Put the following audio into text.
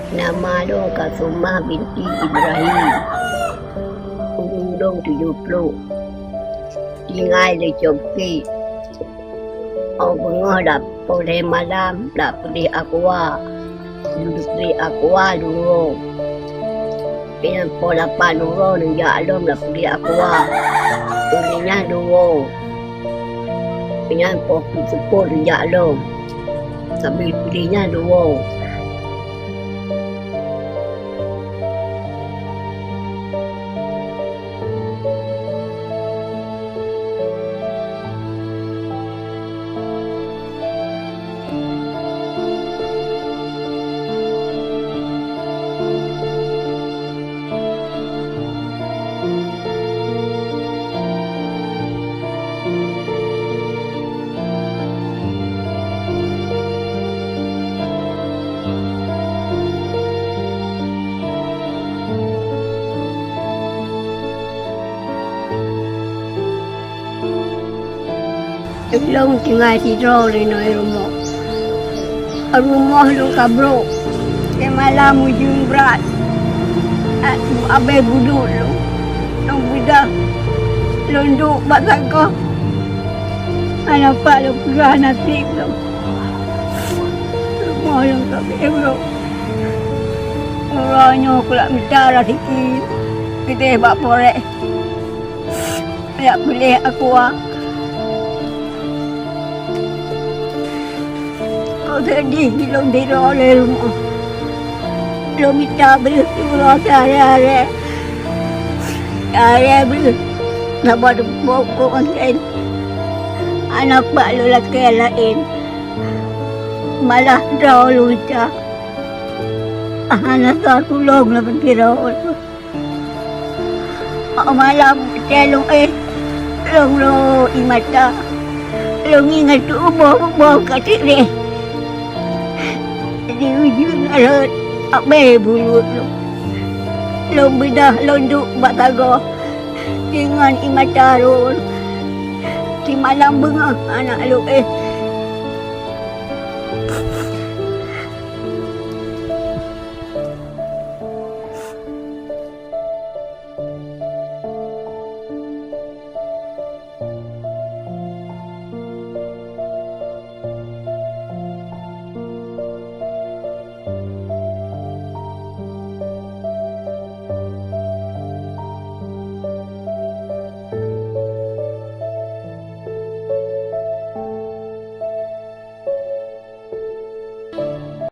Nama dong Kasumah binti Ibrahim. Umur dong 70. Tinggal di Joki. Au bengah dah boleh malam dah pergi aqua. Duduk di aqua dulu. Pinang pola panuro nang jalom dah pergi aqua. Tulinya dulu. Pinang popi sepuluh jalom. Sambil perginya dulu. Long tinggal tidur di rumah. Rumah lu kabro. Ke malam ujung berat. Abai buduk lu. Long budak. Londuk batako. Anak pak lu perah nasib lu. Rumah lu kabro. Orangnya pula minta lah sikit. Kita bak porek. Tak boleh aku sedih belum tidur oleh rumah. Belum minta beli pulau hari-hari. Hari-hari beli. Nak buat pokok konten. Anak pak lu laki lain. Malah draw luca. Anak tak tolong lah berkira. Malam telung long lo imata. Long ingat tu ubah katik ni. Di ujung ada abai bulu lu. Long bedah londuk batago. Dengan imata lu. Di malam bengah anak lu